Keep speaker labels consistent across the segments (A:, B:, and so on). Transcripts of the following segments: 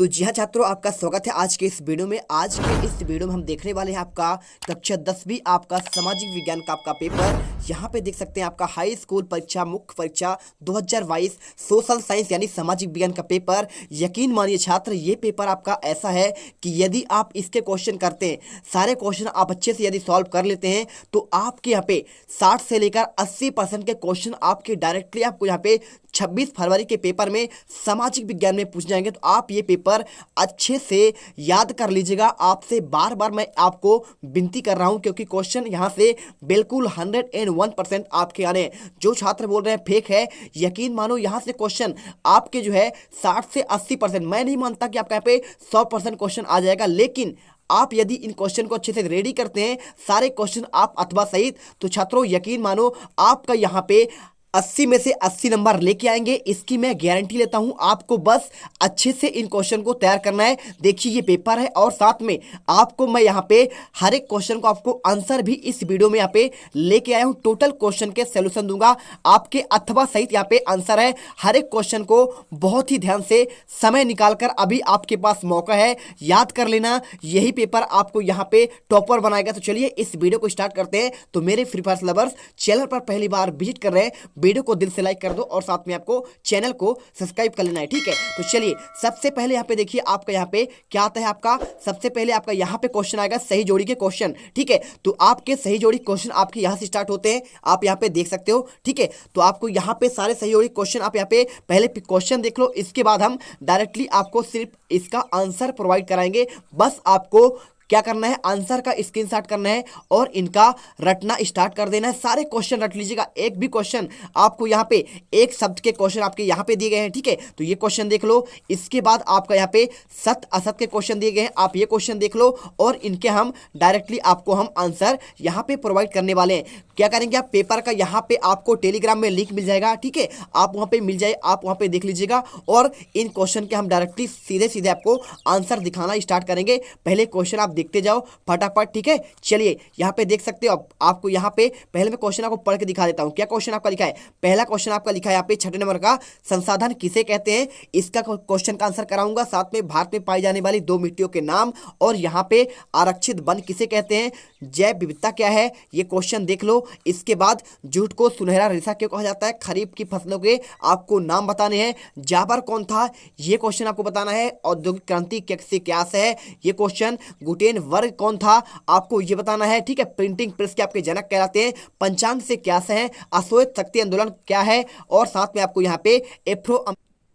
A: तो जी हाँ छात्रों, आपका स्वागत है आज के इस वीडियो में। आज के इस वीडियो में हम देखने वाले हैं आपका कक्षा 10वीं आपका सामाजिक विज्ञान का आपका पेपर। यहाँ पे देख सकते हैं आपका हाई स्कूल परीक्षा मुख्य परीक्षा 2022 सोशल साइंस यानी सामाजिक विज्ञान का पेपर। यकीन मानिए छात्र, ये पेपर आपका ऐसा है कि यदि आप इसके क्वेश्चन करते हैं, सारे क्वेश्चन आप अच्छे से यदि सॉल्व कर लेते हैं, तो आपके यहाँ पे 60 से लेकर 80% के क्वेश्चन आपके डायरेक्टली आपको यहाँ पे 26 फरवरी के पेपर में सामाजिक विज्ञान में पूछ जाएंगे। तो आप ये पेपर अच्छे से याद कर लीजिएगा। आपसे बार बार मैं आपको विनती कर रहा हूं, क्योंकि क्वेश्चन यहां से बिल्कुल 101% आपके आने हैं। जो छात्र बोल रहे हैं फेक है, यकीन मानो यहां से क्वेश्चन आपके जो है 60 से 80%, मैं नहीं मानता कि आपका यहाँ पे 100% क्वेश्चन आ जाएगा, लेकिन आप यदि इन क्वेश्चन को अच्छे से रेडी करते हैं, सारे क्वेश्चन आप अथवा सहित, तो छात्रों यकीन मानो आपका यहाँ पे 80 में से 80 नंबर लेके आएंगे। इसकी मैं गारंटी लेता हूं। आपको बस अच्छे से इन क्वेश्चन को तैयार करना है। देखिए ये पेपर है और साथ में आपको मैं यहाँ पे हर एक क्वेश्चन को आपको आंसर भी इस वीडियो में यहाँ पे लेके आया हूं। टोटल क्वेश्चन के सोल्यूशन दूंगा आपके अथवा सहित यहाँ पे आंसर है। हर एक क्वेश्चन को बहुत ही ध्यान से समय निकालकर अभी आपके पास मौका है, याद कर लेना। यही पेपर आपको यहाँ पे टॉपर बनाएगा। तो चलिए इस वीडियो को स्टार्ट करते हैं। तो मेरे फ्री फायर लवर्स, चैनल पर पहली बार विजिट कर रहे हैं, वीडियो को दिल से लाइक कर दो और साथ में आपको चैनल को सब्सक्राइब कर लेना है, ठीक है। तो चलिए सबसे पहले यहाँ पे देखिए आपका यहाँ पे क्या आता है। आपका सबसे पहले आपका यहाँ पे क्वेश्चन आएगा सही जोड़ी के क्वेश्चन, ठीक है। तो आपके सही जोड़ी क्वेश्चन आपके यहाँ से स्टार्ट होते हैं, आप यहाँ पे देख सकते हो, ठीक है। तो आपको यहाँ पे सारे सही जोड़ी क्वेश्चन आप यहाँ पे पहले क्वेश्चन देख लो, इसके बाद हम डायरेक्टली आपको सिर्फ इसका आंसर प्रोवाइड कराएंगे। बस आपको क्या करना है, आंसर का स्क्रीनशॉट करना है और इनका रटना स्टार्ट कर देना है। सारे क्वेश्चन रट लीजिएगा। एक भी क्वेश्चन आपको यहाँ पे एक शब्द के क्वेश्चन आपके यहाँ पे दिए गए हैं, ठीक है। तो ये क्वेश्चन देख लो, इसके बाद आपका यहाँ पे सत्य असत के क्वेश्चन दिए गए हैं, आप ये क्वेश्चन देख लो और इनके हम डायरेक्टली आपको हम आंसर यहाँ पे प्रोवाइड करने वाले हैं। क्या करेंगे, आप पेपर का यहाँ पे आपको टेलीग्राम में लिंक मिल जाएगा, ठीक है। आप वहाँ पे मिल जाए, आप वहाँ पे देख लीजिएगा और इन क्वेश्चन के हम डायरेक्टली सीधे सीधे आपको आंसर दिखाना स्टार्ट करेंगे। पहले क्वेश्चन आप देखते जाओ फटाफट, ठीक है। चलिए यहाँ पे देख सकते हो, आपको यहाँ पे पहले मैं क्वेश्चन आपको पढ़ के दिखा देता हूँ। क्या क्वेश्चन आपका लिखा है, पहला क्वेश्चन आपका लिखा है यहाँ पे 6 नंबर का, संसाधन किसे कहते हैं। इसका क्वेश्चन का आंसर कराऊंगा, साथ में भारत में पाई जाने वाली 2 मिट्टियों के नाम, और यहाँ पे आरक्षित वन किसे कहते हैं, जैव विविधता क्या है, ये क्वेश्चन देख लो। इसके बाद जूट को सुनहरा रेशा क्यों कहा जाता है, खरीफ की फसलों के आपको नाम बताने हैं, जाबर कौन था, ये क्वेश्चन आपको बताना है, औद्योगिक क्रांति से क्या से है, ये क्वेश्चन, गुटेन वर्ग कौन था, आपको ये बताना है, ठीक है। प्रिंटिंग प्रेस के आपके जनक कहलाते हैं, पंचांग से क्या से है, अश्वेत शक्ति आंदोलन क्या है, और साथ में आपको यहाँ पे एफ्रो।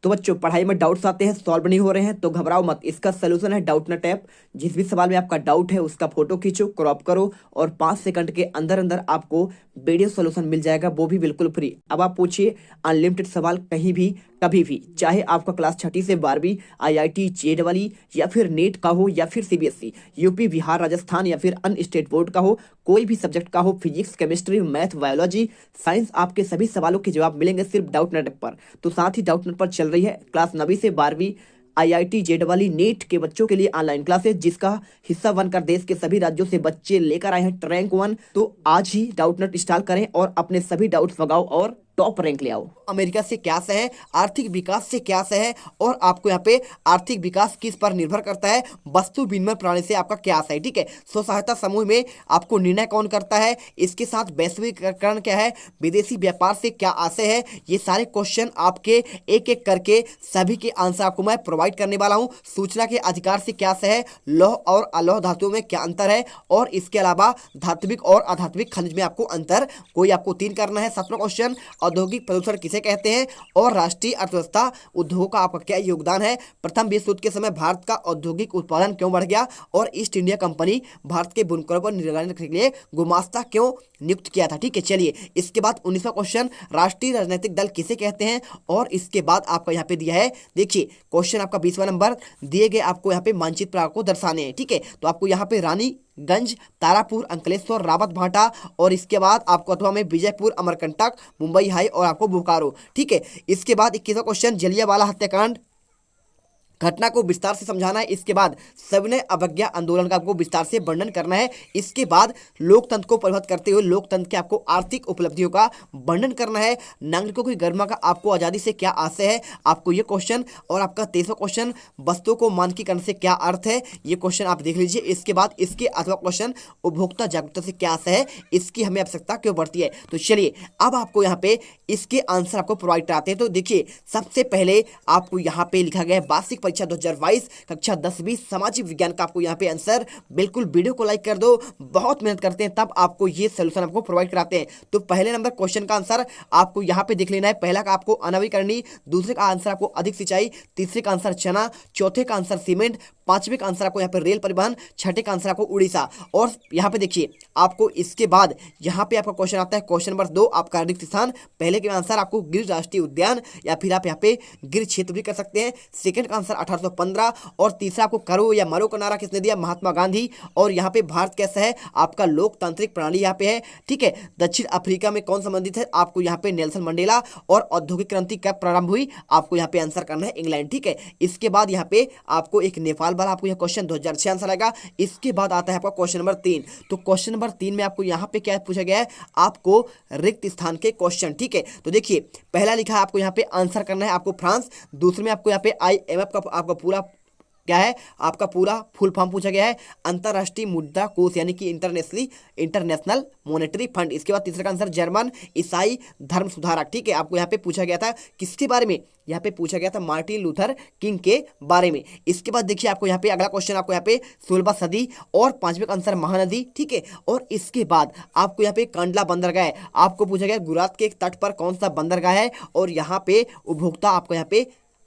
A: तो बच्चों पढ़ाई में डाउट्स आते हैं, सॉल्व नहीं हो रहे हैं, तो घबराओ मत। इसका सोल्यूशन है डाउट नट ऐप। जिस भी सवाल में आपका डाउट है उसका फोटो खींचो, क्रॉप करो और 5 सेकंड के अंदर अंदर आपको वीडियो सोल्यूशन मिल जाएगा, वो भी बिल्कुल फ्री। अब आप पूछिए अनलिमिटेड सवाल कहीं भी कभी भी, चाहे आपका क्लास 6ठी से 12वीं IIT JEE या फिर नीट का हो या फिर CBSE, यूपी बिहार राजस्थान या फिर अन्य स्टेट बोर्ड का हो, कोई भी सब्जेक्ट का हो, physics chemistry math biology science, आपके सभी सवालों के जवाब मिलेंगे सिर्फ डाउट नेट पर। तो साथ ही डाउट नेट पर चल रही है क्लास 9वीं से 12वीं IIT JEE नीट के बच्चों के लिए ऑनलाइन क्लासेस, जिसका हिस्सा बनकर देश के सभी राज्यों से बच्चे लेकर आए हैं रैंक 1। तो आज ही डाउट नेट इंस्टॉल करें और अपने सभी डाउट्स भगाओ और टॉप रैंक ले आओ। अमेरिका से क्या से है, आर्थिक विकास से क्या से है, और आपको यहाँ पे आर्थिक विकास किस पर निर्भर करता है, वस्तु विनिमय प्रणाली से आपका क्या है, ठीक है। स्व सहायता समूह में आपको निर्णय कौन करता है, इसके साथ वैश्वीकरण क्या है, विदेशी व्यापार से क्या आशय है, ये सारे क्वेश्चन आपके एक एक करके सभी के आंसर आपको मैं प्रोवाइड करने वाला हूँ। सूचना के अधिकार से क्या से है, लौह और अलोह धातुओं में क्या अंतर है, और इसके अलावा धात्विक और अधात्विक खनिज में आपको अंतर कोई आपको 3 करना है। 7वां क्वेश्चन, औद्योगिक प्रदूषण किसे कहते हैं, और राष्ट्रीय अर्थव्यवस्था उद्योग का आपका क्या योगदान है, प्रथम विश्व युद्ध के समय भारत का औद्योगिक उत्पादन क्यों बढ़ गया, और ईस्ट इंडिया कंपनी भारत के बुनकरों पर निगरानी रखने के लिए गुमास्ता क्यों नियुक्त किया था, ठीक है। चलिए इसके बाद 19वां क्वेश्चन, राष्ट्रीय राजनीतिक दल किसे कहते हैं, और इसके बाद आपका यहाँ पे दिया है, देखिए क्वेश्चन आपका 20वां नंबर दिए गए, आपको यहाँ पे मानचित्र को दर्शाने हैं, ठीक है। तो आपको यहाँ पे रानीगंज, तारापुर, अंकलेश्वर, रावत भाटा, और इसके बाद आपको अथवा में विजयपुर, अमरकंटक, मुंबई हाई और आपको बोकारो, ठीक है। इसके बाद 21वां क्वेश्चन, जलियांवाला हत्याकांड घटना को विस्तार से समझाना है। इसके बाद सविनय अवज्ञा आंदोलन का आपको विस्तार से वर्णन करना है। इसके बाद लोकतंत्र को परिभाषित करते हुए लोकतंत्र के आपको आर्थिक उपलब्धियों का वर्णन करना है। नागरिकों की गरिमा का आपको आजादी से क्या आशय है, आपको ये क्वेश्चन। और आपका 23वां क्वेश्चन, वस्तुओं को मानकीकरण से क्या अर्थ है, ये क्वेश्चन आप देख लीजिए। इसके बाद इसके 8वां क्वेश्चन, उपभोक्ता जागरूकता से क्या आशय है, इसकी हमें आवश्यकता क्यों बढ़ती है। तो चलिए अब आपको यहाँ पे इसके आंसर आपको प्रोवाइड कराते हैं। तो देखिए सबसे पहले आपको यहाँ पे लिखा गया है वार्षिक परीक्षा 2022 कक्षा 10वीं सामाजिक विज्ञान का आपको यहाँ पे आंसर। बिल्कुल वीडियो को लाइक कर दो, बहुत मेहनत करते हैं तब आपको ये सोल्यूशन आपको प्रोवाइड कराते हैं। तो पहले नंबर क्वेश्चन का आंसर आपको यहाँ पे देख लेना है। पहला का आपको अनवीकरणीय, दूसरे का आंसर आपको अधिक सिंचाई, तीसरे का आंसर चना, चौथे का आंसर सीमेंट, पांचवें का आंसर आपको यहाँ पे रेल परिवहन, छठे का आंसर आपको उड़ीसा। और यहाँ पे देखिए आपको इसके बाद यहाँ पे आपका क्वेश्चन आता है क्वेश्चन नंबर 2 आपका रिक्त स्थान। पहले के आंसर आपको गिर राष्ट्रीय उद्यान या फिर आप यहाँ पे गिर क्षेत्र भी कर सकते हैं। सेकंड का आंसर 1815 और तीसरा आपको करो या मरो का नारा किसने दिया, महात्मा गांधी। और यहाँ पे भारत कैसा है, आपका लोकतांत्रिक प्रणाली यहाँ पे है, ठीक है। दक्षिण अफ्रीका में कौन संबंधित है, आपको यहाँ पे नेल्सन मंडेला। और औद्योगिक क्रांति कब प्रारंभ हुई, आपको यहाँ पे आंसर करना है इंग्लैंड, ठीक है। इसके बाद यहाँ पे आपको एक नेपाल वाला आपको यह क्वेश्चन 2006 आंसर आएगा। इसके बाद आता है आपका क्वेश्चन नंबर 3। तो क्वेश्चन नंबर 3 में आपको यहाँ पे क्या पूछा गया है, आपको रिक्त स्थान के क्वेश्चन, ठीक है। तो देखिए पहला लिखा है आपको यहाँ पे आंसर करना है आपको फ्रांस, दूसरे में आपको यहाँ पे IMF का आपका पूरा क्या है, आपका पूरा फुल फॉर्म पूछा गया है, अंतरराष्ट्रीय मुद्रा कोष यानी कि इंटरनेशनल मॉनेटरी फंड। इसके बाद तीसरा का आंसर जर्मन ईसाई धर्म सुधारक, ठीक है। आपको यहाँ पे पूछा गया था किसके बारे में, यहाँ पे पूछा गया था मार्टिन लूथर किंग के बारे में। इसके बाद देखिए आपको यहाँ पे अगला क्वेश्चन आपको यहाँ पे 16वीं सदी और पांचवें का आंसर महानदी, ठीक है। और इसके बाद आपको यहाँ पे कांडला बंदरगाह आपको पूछा गया गुजरात के तट पर कौन सा बंदरगाह है। और यहाँ पे उपभोक्ता आपको यहाँ पे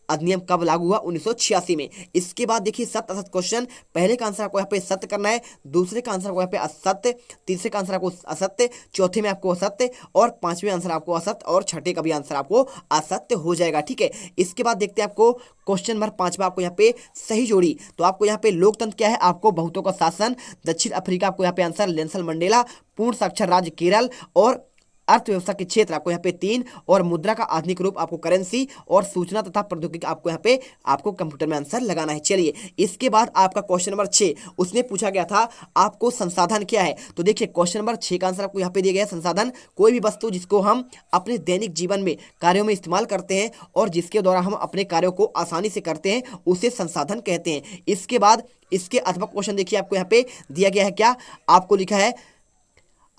A: अधिनियम कब लागू हुआ, 1986 में। इसके बाद देखिए सत्य असत्य क्वेश्चन, पहले का आंसर आपको यहाँ पे सत्य करना है, दूसरे का आंसर आपको यहाँ पे असत्य, तीसरे का आंसर आपको असत्य, चौथे में आपको असत्य और पांचवें आंसर आपको असत्य और छठे का भी आंसर आपको असत्य हो जाएगा, ठीक है। इसके बाद देखते हैं आपको क्वेश्चन नंबर 5 में आपको यहाँ पे सही जोड़ी। तो आपको यहाँ पे लोकतंत्र क्या है, आपको बहुतों का शासन, दक्षिण अफ्रीका आपको यहाँ पे आंसर नेल्सन मंडेला, पूर्ण साक्षर राज्य केरल। और अर्थव्यवस्था के क्षेत्र आपको यहाँ पे 3 और मुद्रा का आधुनिक रूप आपको करेंसी और सूचना तथा प्रौद्योगिकी आपको यहाँ पे आपको कंप्यूटर में आंसर लगाना है। चलिए इसके बाद आपका क्वेश्चन नंबर 6 उसमें पूछा गया था आपको संसाधन क्या है। तो देखिए क्वेश्चन नंबर 6 का आंसर आपको यहाँ पे दिया गया है संसाधन, कोई भी वस्तु जिसको हम अपने दैनिक जीवन में कार्यों में इस्तेमाल करते हैं और जिसके द्वारा हम अपने कार्यों को आसानी से करते हैं उसे संसाधन कहते हैं। इसके बाद इसके अथवा क्वेश्चन देखिए आपको यहाँ पे दिया गया है क्या, आपको लिखा है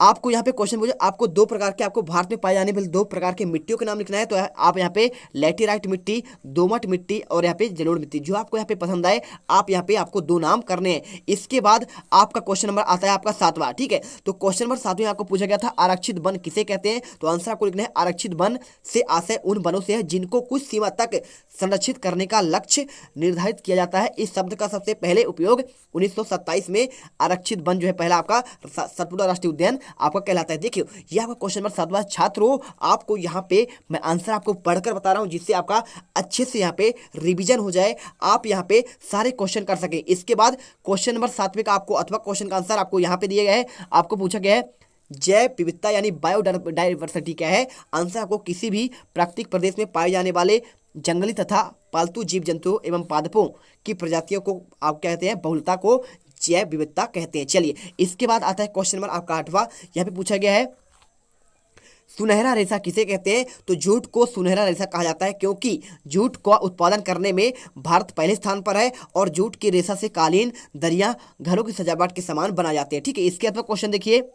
A: आपको यहाँ पे क्वेश्चन पूछे आपको 2 प्रकार के आपको भारत में पाए जाने वाले 2 प्रकार के मिट्टियों के नाम लिखना है। तो आप यहाँ पे लैटेराइट मिट्टी, दोमट मिट्टी और यहाँ पे जलोढ़ मिट्टी, जो आपको यहाँ पे पसंद आए आप यहाँ पे आपको 2 नाम करने हैं। इसके बाद आपका क्वेश्चन नंबर आता है आपका 7वां, ठीक है। तो क्वेश्चन नंबर 7 में आपको पूछा गया था आरक्षित वन किसे कहते हैं। तो आंसर आपको लिखना है आरक्षित वन से आशय उन वनों से है जिनको कुछ सीमा तक संरक्षित करने का लक्ष्य निर्धारित किया जाता है। इस शब्द का सबसे पहले उपयोग 1927 में आरक्षित वन जो है पहला आपका सतपुड़ा राष्ट्रीय उद्यान आपका कहलाता है। देखिए ये आपका क्वेश्चन नंबर 7वां। छात्रों आपको यहाँ पे मैं आंसर आपको पढ़कर बता रहा हूँ जिससे आपका अच्छे से यहाँ पे रिवीजन हो जाए, आप यहाँ पे सारे क्वेश्चन कर सकें। इसके बाद क्वेश्चन नंबर 7वें का आपको अथवा क्वेश्चन का आंसर आपको यहाँ पे दिया गया है। आपको पूछा गया है जैव विविधता यानी बायोडाइवर्सिटी क्या है। आंसर आपको किसी भी प्राकृतिक प्रदेश में पाए जाने वाले जंगली तथा पालतू जीव जंतुओं एवं पादपों की प्रजातियों को आप कहते हैं बहुलता को जैव विविधता कहते हैं। चलिए इसके बाद आता है क्वेश्चन नंबर आपका 8वां। यहाँ पे पूछा गया है सुनहरा रेशा किसे कहते हैं। तो जूट को सुनहरा रेशा कहा जाता है क्योंकि जूट का उत्पादन करने में भारत पहले स्थान पर है और जूट की रेशा से कालीन, दरिया, घरों की सजावट के सामान बनाए जाते हैं, ठीक है। इसके बाद क्वेश्चन देखिए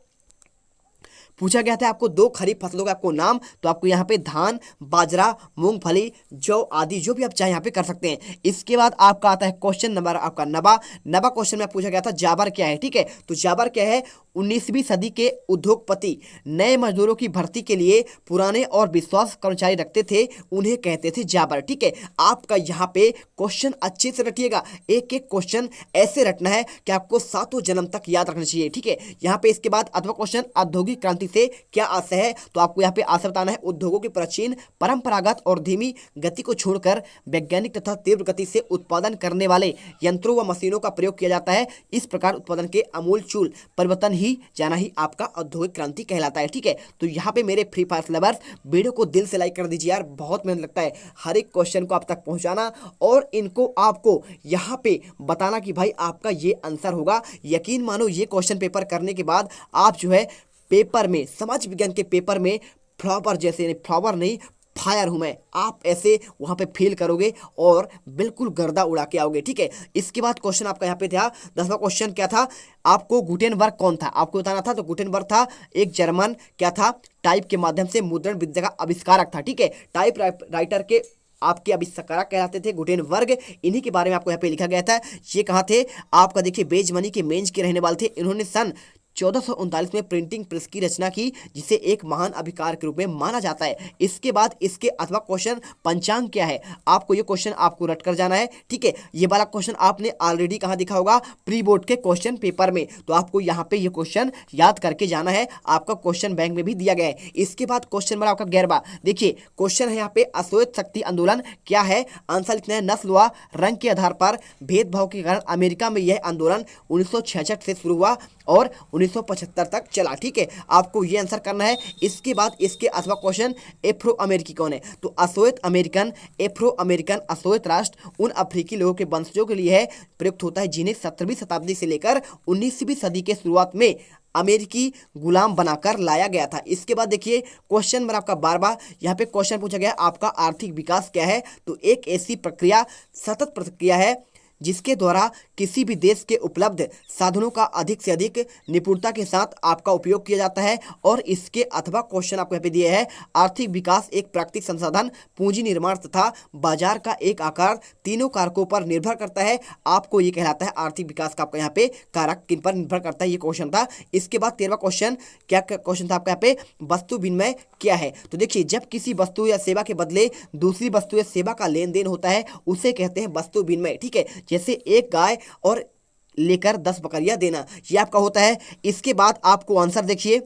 A: पूछा गया था आपको 2 खरीफ फसलों का आपको नाम। तो आपको यहाँ पे धान, बाजरा, मूंगफली, जौ आदि जो भी आप चाहे यहाँ पे कर सकते हैं। इसके बाद आपका आता है क्वेश्चन नंबर आपका 9वां क्वेश्चन में पूछा गया था जाबर क्या है, ठीक है। तो जाबर क्या है, 19वीं सदी के उद्योगपति नए मजदूरों की भर्ती के लिए पुराने और विश्वास कर्मचारी रखते थे, उन्हें कहते थे जाबर, ठीक है। आपका यहाँ पे क्वेश्चन अच्छे से रटिएगा, एक एक क्वेश्चन ऐसे रटना है कि आपको 7 जन्म तक याद रखना चाहिए, ठीक है। यहाँ पे इसके बाद अथवा क्वेश्चन औद्योगिक क्रांति गति से क्या आशय है? तो आपको यहाँ पे आशय बताना है उद्योगों की प्राचीन परंपरागत और धीमी गति को छोड़कर वैज्ञानिक तथा तीव्र गति से उत्पादन करने वाले यंत्रों व मशीनों का प्रयोग किया जाता है। इस प्रकार उत्पादन के आमूलचूल परिवर्तन ही जाना ही आपका औद्योगिक क्रांति कहलाता है। ठीक है, तो यहाँ पे मेरे फ्री फायर लवर्स वीडियो को दिल से लाइक कर दीजिए यार, बहुत मेहनत लगता है हर एक क्वेश्चन को आप तक पहुंचाना और इनको आपको यहाँ पे बताना कि भाई आपका ये आंसर होगा। यकीन मानो ये क्वेश्चन पेपर करने के बाद आप जो है पेपर में, समाज विज्ञान के पेपर में फ्लावर जैसे, फ्लावर नहीं फायर हूं मैं, आप ऐसे वहां पे फील करोगे और बिल्कुल गर्दा उड़ा के आओगे। ठीक है, इसके बाद क्वेश्चन आपका यहाँ पे था 10वां क्वेश्चन क्या था? आपको गुटेनबर्ग कौन था आपको बताना था। तो गुटेनबर्ग था एक जर्मन क्या था, टाइप के माध्यम से मुद्रण विद्या का आविष्कारक था। ठीक है, टाइप राइटर के आपके आविष्कारक कहलाते थे गुटेनबर्ग, इन्हीं के बारे में आपको यहाँ पे लिखा गया था। ये कहाँ थे? आपका देखिए बेजमनी के मेंज के रहने वाले थे। इन्होंने सन 1439 में प्रिंटिंग प्रेस की रचना की, जिसे एक महान आविष्कार के रूप में माना जाता है। इसके बाद इसके अथवा क्वेश्चन पंचांग क्या है, आपको ये क्वेश्चन आपको रट कर जाना है। ठीक है, ये वाला क्वेश्चन आपने ऑलरेडी कहाँ देखा होगा? प्री बोर्ड के क्वेश्चन पेपर में। तो आपको यहाँ पे ये क्वेश्चन याद करके जाना है, आपका क्वेश्चन बैंक में भी दिया गया है। इसके बाद क्वेश्चन नंबर आपका 11वां, देखिए क्वेश्चन है यहाँ पे अश्वेत शक्ति आंदोलन क्या है? आंसर लिखना है नस्ल व रंग के आधार पर भेदभाव के कारण अमेरिका में यह आंदोलन 1966 से शुरू हुआ और 1975 तक चला। ठीक है, आपको ये आंसर करना है। इसके बाद इसके अथवा क्वेश्चन एफ्रो अमेरिकी कौन है? तो अश्वेत अमेरिकन, एफ्रो अमेरिकन अश्वेत राष्ट्र उन अफ्रीकी लोगों के वंशजों के लिए है प्रयुक्त होता है जिन्हें 17वीं शताब्दी से लेकर 19वीं सदी के शुरुआत में अमेरिकी गुलाम बनाकर लाया गया था। इसके बाद देखिए क्वेश्चन नंबर आपका 12वां, यहाँ पे क्वेश्चन पूछा गया आपका आर्थिक विकास क्या है? तो एक ऐसी प्रक्रिया, सतत प्रक्रिया है जिसके द्वारा किसी भी देश के उपलब्ध साधनों का अधिक से अधिक निपुणता के साथ आपका उपयोग किया जाता है। और इसके अथवा क्वेश्चन आपको यहाँ पे दिए है आर्थिक विकास एक प्राकृतिक संसाधन, पूंजी निर्माण तथा बाजार का एक आकार, तीनों कारकों पर निर्भर करता है। आपको ये कहलाता है आर्थिक विकास का आपका यहाँ पे कारक किन पर निर्भर करता है, ये क्वेश्चन था। इसके बाद 13वां क्वेश्चन क्या क्वेश्चन था आपका यहाँ पे? वस्तु विनिमय क्या है? तो देखिए जब किसी वस्तु या सेवा के बदले दूसरी वस्तु या सेवा का लेन देन होता है उसे कहते हैं वस्तु विनिमय। ठीक है, जैसे एक गाय और लेकर 10 बकरियां देना, यह आपका होता है। इसके बाद आपको आंसर देखिए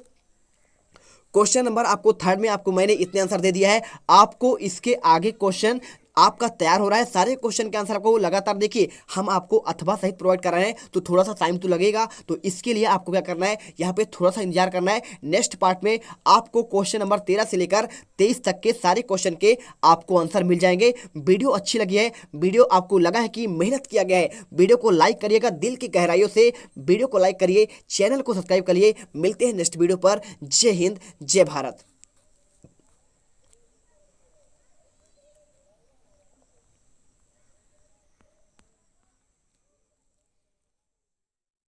A: क्वेश्चन नंबर आपको 3rd में आपको मैंने इतने आंसर दे दिया है। आपको इसके आगे क्वेश्चन आपका तैयार हो रहा है, सारे क्वेश्चन के आंसर आपको लगातार देखिए हम आपको अथवा सहित प्रोवाइड कर रहे हैं, तो थोड़ा सा टाइम तो लगेगा। तो इसके लिए आपको क्या करना है, यहाँ पे थोड़ा सा इंतजार करना है। नेक्स्ट पार्ट में आपको क्वेश्चन नंबर 13 से लेकर 23 तक के सारे क्वेश्चन के आपको आंसर मिल जाएंगे। वीडियो अच्छी लगी है, वीडियो आपको लगा है कि मेहनत किया गया है, वीडियो को लाइक करिएगा, दिल की गहराइयों से वीडियो को लाइक करिए, चैनल को सब्सक्राइब करिए। मिलते हैं नेक्स्ट वीडियो पर। जय हिंद, जय भारत।